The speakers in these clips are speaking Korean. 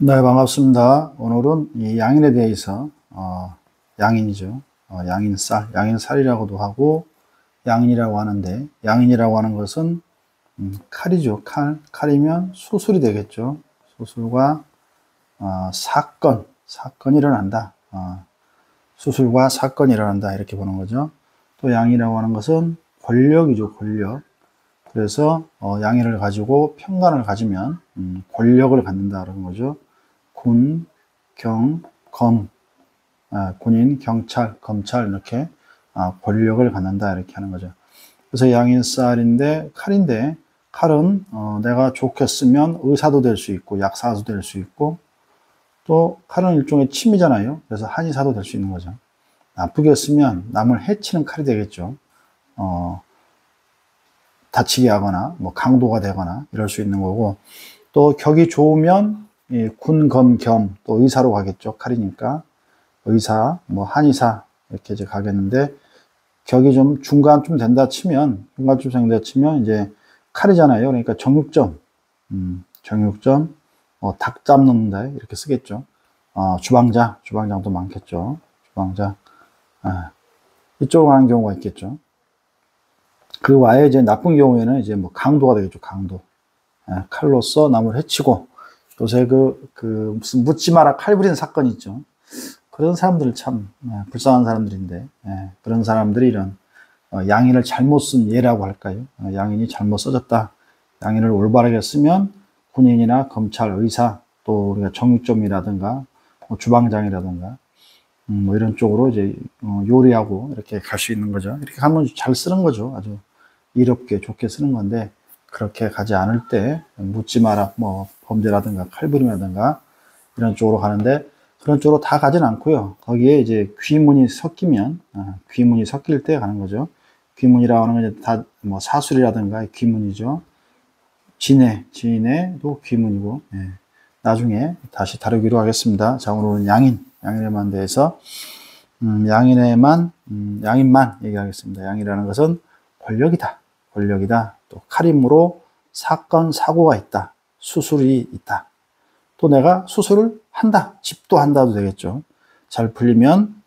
네, 반갑습니다. 오늘은 이 양인에 대해서, 양인이죠. 양인쌀, 양인쌀이라고도 하고, 양인이라고 하는데, 양인이라고 하는 것은, 칼이죠. 칼이면 수술이 되겠죠. 수술과, 사건이 일어난다. 수술과 사건이 일어난다. 이렇게 보는 거죠. 또 양이라고 하는 것은 권력이죠. 권력. 그래서, 양인을 가지고 평관을 가지면, 권력을 갖는다. 그런 거죠. 군, 경, 검, 군인, 경찰, 검찰 이렇게 권력을 갖는다 이렇게 하는 거죠. 그래서 양인쌀인데 칼인데 칼은 내가 좋게 쓰면 의사도 될 수 있고 약사도 될 수 있고 또 칼은 일종의 침이잖아요. 그래서 한의사도 될 수 있는 거죠. 나쁘게 쓰면 남을 해치는 칼이 되겠죠. 다치게 하거나 뭐 강도가 되거나 이럴 수 있는 거고 또 격이 좋으면 군, 검, 겸, 또 의사로 가겠죠. 칼이니까. 의사, 뭐, 한의사, 이렇게 이제 가겠는데, 격이 좀 중간쯤 된다 치면, 중간쯤 된다 치면, 이제 칼이잖아요. 그러니까 정육점, 정육점, 닭 잡는다, 이렇게 쓰겠죠. 주방장도 많겠죠. 주방장. 이쪽으로 가는 경우가 있겠죠. 그리고 아예 이제 나쁜 경우에는 이제 뭐 강도가 되겠죠. 강도. 칼로서 남을 해치고, 요새 무슨 묻지 마라 칼 부리는 사건이 있죠. 그런 사람들 참, 불쌍한 사람들인데, 그런 사람들이 이런, 양인을 잘못 쓴 예라고 할까요? 양인이 잘못 써졌다. 양인을 올바르게 쓰면 군인이나 검찰, 의사, 또 우리가 정육점이라든가, 뭐 주방장이라든가, 뭐 이런 쪽으로 이제, 요리하고 이렇게 갈 수 있는 거죠. 이렇게 가면 잘 쓰는 거죠. 아주 이롭게 좋게 쓰는 건데, 그렇게 가지 않을 때 묻지 마라 뭐 범죄라든가 칼부림이라든가 이런 쪽으로 가는데 그런 쪽으로 다 가진 않고요. 거기에 이제 귀문이 섞이면 귀문이 섞일 때 가는 거죠. 귀문이라고 하는 건 다 뭐 사술이라든가 귀문이죠. 진해도 귀문이고 나중에 다시 다루기로 하겠습니다. 자, 오늘은 양인에만 대해서 양인만 얘기하겠습니다. 양이라는 것은 권력이다. 또 칼임으로 사건, 사고가 있다. 수술이 있다. 또 내가 수술을 한다. 집도한다도 되겠죠. 잘 풀리면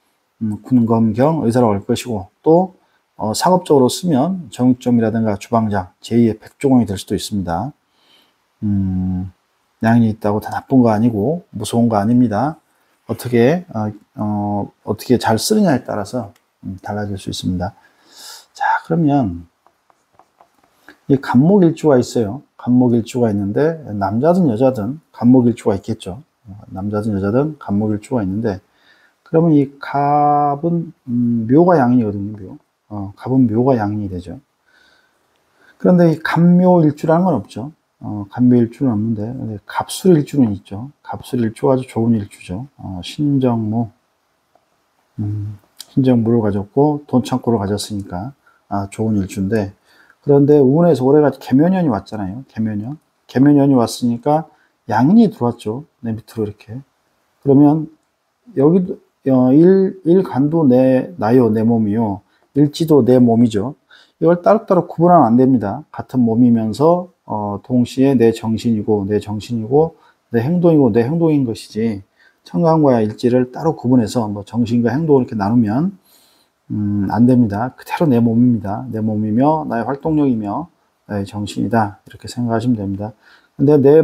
군검경 의사로 갈 것이고 또 상업적으로 쓰면 정육점이라든가 주방장, 제2의 백종원이 될 수도 있습니다. 양인이 있다고 다 나쁜 거 아니고 무서운 거 아닙니다. 어떻게 잘 쓰느냐에 따라서 달라질 수 있습니다. 자, 그러면 이 간목일주가 있어요. 간목일주가 있는데 남자든 여자든 간목일주가 있겠죠. 남자든 여자든 간목일주가 있는데 그러면 이 갑은 묘가 양인이거든요. 갑은 묘가 양인이 되죠. 그런데 이 갑묘일주라는 건 없죠. 갑묘일주는 없는데 갑술일주는 있죠. 갑술일주가 아주 좋은 일주죠. 신정무를 가졌고 돈창고를 가졌으니까 좋은 일주인데 그런데 운에서 올해가 개묘년이 왔잖아요. 개묘년이 왔으니까 양인이 들어왔죠. 내 밑으로 이렇게. 그러면 여기도 일간도 나요, 내 몸이요. 일지도 내 몸이죠. 이걸 따로따로 구분하면 안 됩니다. 같은 몸이면서 동시에 내 정신이고 내 행동이고 내 행동인 것이지 천간과 일지를 따로 구분해서 뭐 정신과 행동을 이렇게 나누면 안 됩니다. 그대로 내 몸입니다. 내 몸이며 나의 활동력이며 나의 정신이다. 이렇게 생각하시면 됩니다. 근데 내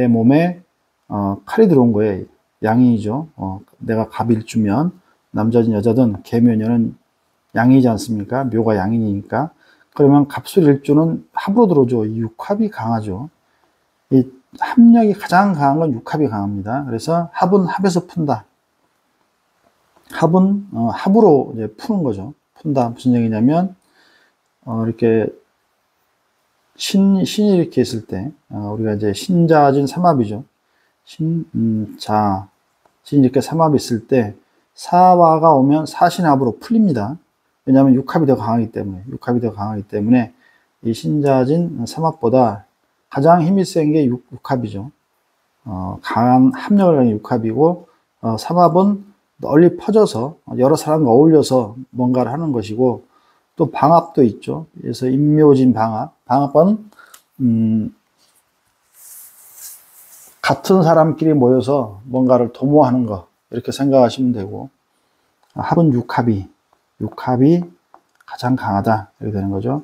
몸에 칼이 들어온 거예요. 양인이죠. 내가 갑일주면 남자든 여자든 개묘년은 양이지 않습니까? 묘가 양인이니까. 그러면 갑술일주는 합으로 들어오죠. 육합이 강하죠. 이 합력이 가장 강한 건 육합이 강합니다. 그래서 합은 합에서 푼다. 합은 합으로 이제 푸는 거죠. 푼다. 무슨 얘기냐면 이렇게 신이 이렇게 있을 때 우리가 이제 신자진 삼합이죠. 신 이렇게 삼합이 있을 때 사화가 오면 사신합으로 풀립니다. 왜냐하면 육합이 더 강하기 때문에 이 신자진 삼합보다 가장 힘이 센 게 육합이죠. 강한 합력을 하는 육합이고 삼합은 널리 퍼져서 여러 사람과 어울려서 뭔가를 하는 것이고 또 방합도 있죠. 그래서 임묘진 방합은 같은 사람끼리 모여서 뭔가를 도모하는 거 이렇게 생각하시면 되고, 합은 육합이 가장 강하다 이렇게 되는 거죠.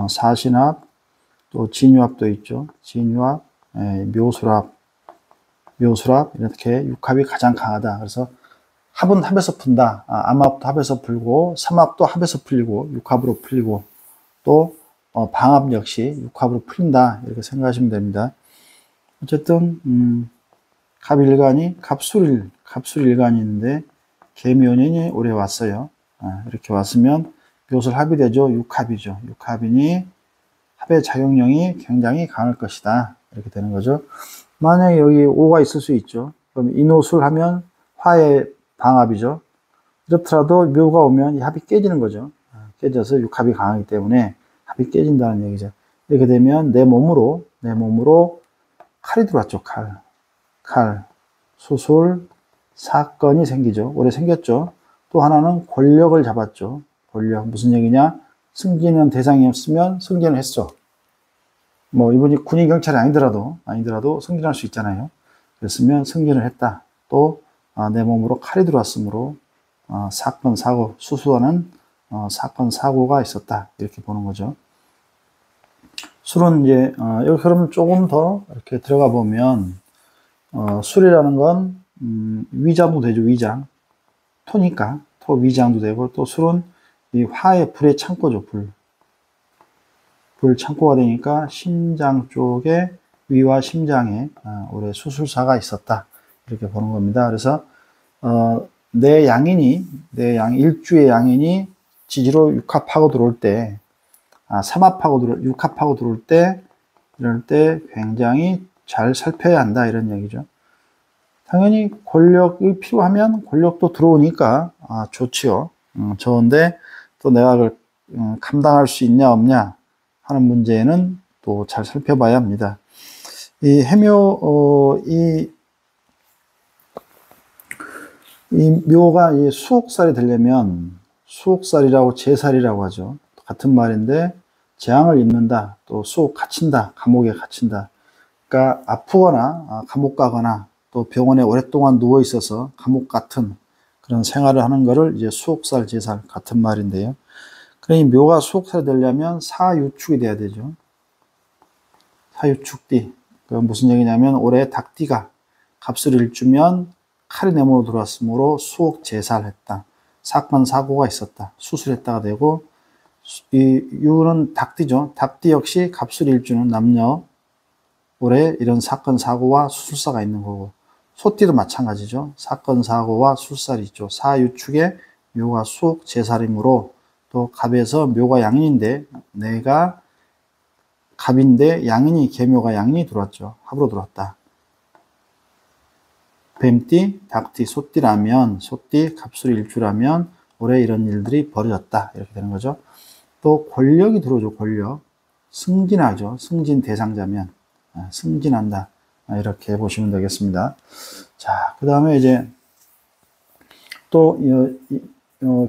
사신합, 또 진유합도 있죠. 진유합, 묘술합 이렇게 육합이 가장 강하다. 그래서 합은 합에서 푼다. 암합도 합에서 풀고, 삼합도 합에서 풀리고, 육합으로 풀리고, 또 방합 역시 육합으로 풀린다 이렇게 생각하시면 됩니다. 어쨌든 갑일간이 갑술일간이 있는데 계묘년이 올해 왔어요. 이렇게 왔으면 묘술합이 되죠. 육합이죠. 육합이니 합의 작용력이 굉장히 강할 것이다 이렇게 되는 거죠. 만약에 여기 오가 있을 수 있죠. 그럼 인호술 하면 화의 방합이죠. 이렇더라도 묘가 오면 이 합이 깨지는 거죠. 깨져서 육합이 강하기 때문에 합이 깨진다는 얘기죠. 이렇게 되면 내 몸으로 칼이 들어왔죠. 칼, 수술, 사건이 생기죠. 올해 생겼죠. 또 하나는 권력을 잡았죠. 권력. 무슨 얘기냐? 승진은 대상이 없으면 승진을 했어. 뭐 이분이 군인 경찰이 아니더라도 승진할 수 있잖아요. 그랬으면 승진을 했다. 또 내 몸으로 칼이 들어왔으므로 사건, 사고, 수수하는 사건, 사고가 있었다. 이렇게 보는 거죠. 술은 이제 여기 그러면 조금 더 이렇게 들어가 보면 술이라는 건 위장도 되죠. 위장. 토니까 토 위장도 되고, 또 술은 이 화의 불의 창고죠. 불 창고가 되니까 심장 쪽에, 위와 심장에 올해 수술사가 있었다 이렇게 보는 겁니다. 그래서 내 일주의 양인이 지지로 육합하고 들어올 때, 육합하고 들어올 때, 이럴 때 굉장히 잘 살펴야 한다 이런 얘기죠. 당연히 권력이 필요하면 권력도 들어오니까 좋지요. 좋은데 또 내가 그걸 감당할 수 있냐 없냐 하는 문제는 또 잘 살펴봐야 합니다. 이 해묘 이 묘가 이 수옥살이 되려면, 수옥살이라고 제살이라고 하죠. 같은 말인데 재앙을 입는다, 또 수옥 갇힌다, 감옥에 갇힌다. 그러니까 아프거나 감옥 가거나 또 병원에 오랫동안 누워 있어서 감옥 같은 그런 생활을 하는 거를 이제 수옥살, 제살 같은 말인데요. 그러니 묘가 수옥살이 되려면 사유축이 돼야 되죠. 사유축띠. 그건 무슨 얘기냐면 올해 닭띠가 갑술일주면 칼이 내 몸으로 들어왔으므로 수옥 제살했다. 사건 사고가 있었다. 수술했다가 되고, 이 유는 닭띠죠. 닭띠 역시 갑술일주는 남녀 올해 이런 사건 사고와 수술사가 있는 거고, 소띠도 마찬가지죠. 사건 사고와 수술살이 있죠. 사유축에 묘가 수옥 제살이므로, 또 갑에서 묘가 양인인데 내가 갑인데 양인이, 계묘가 양인이 들어왔죠. 합으로 들어왔다. 뱀띠, 닭띠, 소띠라면, 소띠, 갑술일주라면 올해 이런 일들이 벌어졌다 이렇게 되는 거죠. 또 권력이 들어오죠. 권력. 승진하죠. 승진 대상자면 승진한다 이렇게 보시면 되겠습니다. 자, 그 다음에 이제 또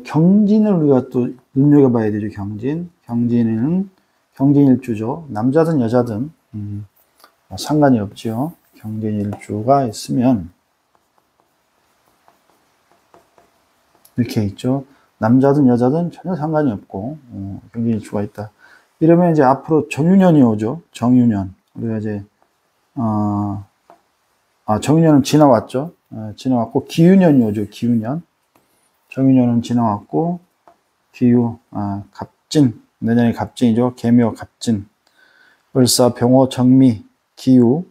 경진을 우리가 또 눈여겨봐야 되죠. 경진은 경진일주죠. 남자든 여자든 상관이 없죠. 경진일주가 있으면 이렇게 있죠. 남자든 여자든 전혀 상관이 없고 경진일주가 있다. 이러면 이제 앞으로 정유년이 오죠. 정유년. 우리가 이제 정유년은 지나왔죠. 지나왔고 기유년이 오죠. 기유년. 정유년은 지나왔고 기유, 갑진. 내년이 갑진이죠. 계묘 갑진. 을사, 병호, 정미, 기유,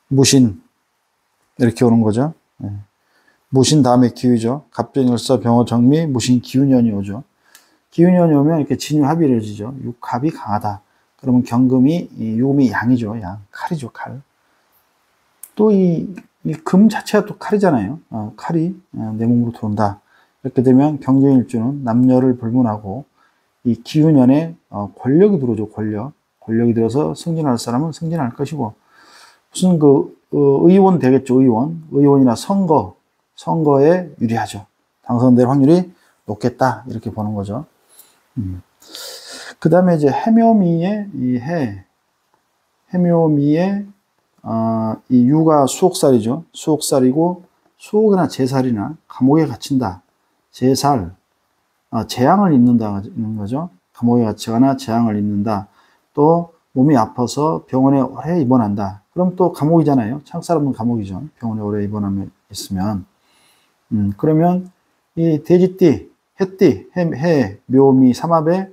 무신 이렇게 오는 거죠. 무신 다음에 기유죠. 갑진, 을사, 병호, 정미, 무신, 기유년이 오죠. 기유년이 오면 이렇게 진유합이 이루어지죠. 육합이 강하다. 그러면 경금이, 유금이 양이죠. 양. 칼이죠. 칼. 또 이 금 자체가 또 칼이잖아요. 칼이 내 몸으로 들어온다. 이렇게 되면 경진일주는 남녀를 불문하고 이 기유년에 권력이 들어오죠. 권력이 들어서 승진할 사람은 승진할 것이고, 무슨 의원 되겠죠. 의원이나 선거에 유리하죠. 당선될 확률이 높겠다 이렇게 보는 거죠. 그 다음에 이제 해묘미의 이 유가 수옥살이죠. 수옥살이고 수옥이나 제살이나 감옥에 갇힌다. 제살, 재앙을 입는다는 거죠. 감옥에 갇히거나 재앙을 입는다. 또 몸이 아파서 병원에 오래 입원한다. 그럼 또 감옥이잖아요. 창사람은 감옥이죠. 병원에 오래 입원하면 있으면. 그러면 이 돼지띠, 해띠, 해, 묘미, 삼합에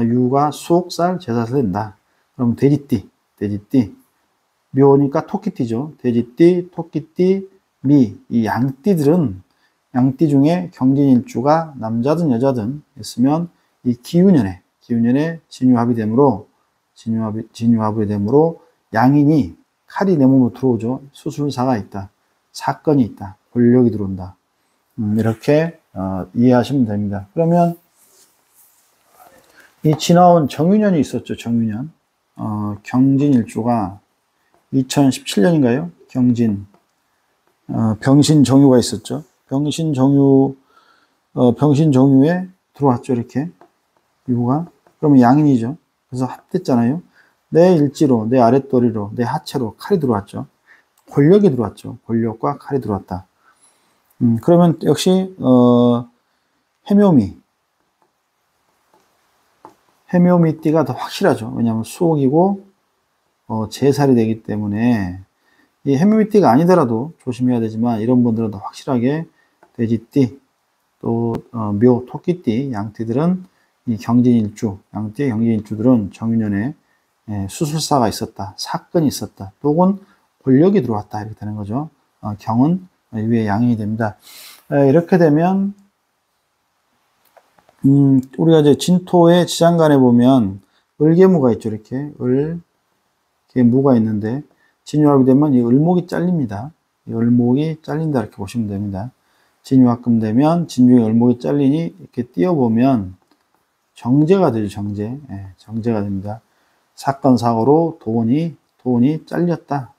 유가 수옥, 쌀, 제사를 된다. 그럼 돼지띠, 묘니까 토끼띠죠. 돼지띠, 토끼띠, 미, 이 양띠들은 양띠 중에 경진일주가 남자든 여자든 있으면 이 기운년에 진유합이 되므로 양인이 칼이 내 몸으로 들어오죠. 수술사가 있다. 사건이 있다. 권력이 들어온다. 이렇게 이해하시면 됩니다. 그러면 이 지나온 정유년이 있었죠. 정유년. 경진일주가 2017년인가요? 병신정유가 있었죠. 병신정유에 들어왔죠. 이렇게 유가. 그러면 양인이죠. 그래서 합됐잖아요. 내 일지로, 내 아랫도리로, 내 하체로 칼이 들어왔죠. 권력이 들어왔죠. 권력과 칼이 들어왔다. 그러면 역시 해묘미띠가 더 확실하죠. 왜냐하면 수옥이고 제살이 되기 때문에 이 해묘미띠가 아니더라도 조심해야 되지만 이런 분들은 더 확실하게 돼지띠, 또 묘, 토끼띠, 양띠들은 이 경진일주, 양띠의 경진일주들은 정유년에 수술사가 있었다, 사건이 있었다, 또는 권력이 들어왔다 이렇게 되는 거죠. 경은 위에 양인이 됩니다. 이렇게 되면 우리가 이제 진토의 지장간에 보면 을계무가 있죠. 이렇게 을계무가 있는데 진유합이 되면 이 을목이 잘립니다. 이 을목이 잘린다 이렇게 보시면 됩니다. 진유합금 되면 진중에 을목이 잘리니 이렇게 띄어보면 정제가 되죠. 정제가 됩니다. 사건 사고로 돈이 잘렸다.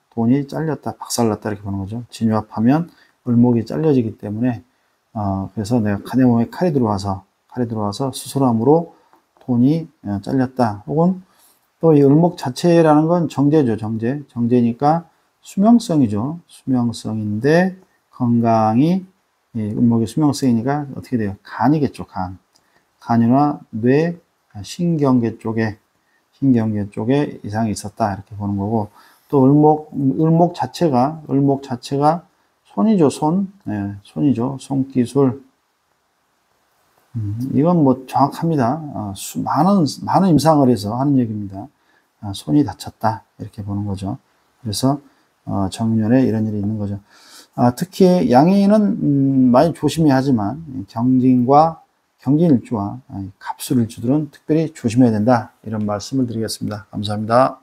박살났다 이렇게 보는 거죠. 진유합하면 을목이 잘려지기 때문에 그래서 내 몸에 칼이 들어와서 수술함으로 돈이 잘렸다. 혹은 또 이 을목 자체라는 건 정제죠. 정제니까 수명성이죠. 수명성인데 건강이 을목이 수명성이니까 어떻게 돼요? 간이겠죠. 간이나 뇌, 신경계 쪽에 이상이 있었다 이렇게 보는 거고, 또 을목 자체가 손이죠. 손이죠. 손기술. 이건 뭐 정확합니다. 많은 임상을 해서 하는 얘기입니다. 손이 다쳤다 이렇게 보는 거죠. 그래서 정유년에 이런 일이 있는 거죠. 특히 양인은 많이 조심해야 하지만 경진일주와 갑술일주들은 특별히 조심해야 된다 이런 말씀을 드리겠습니다. 감사합니다.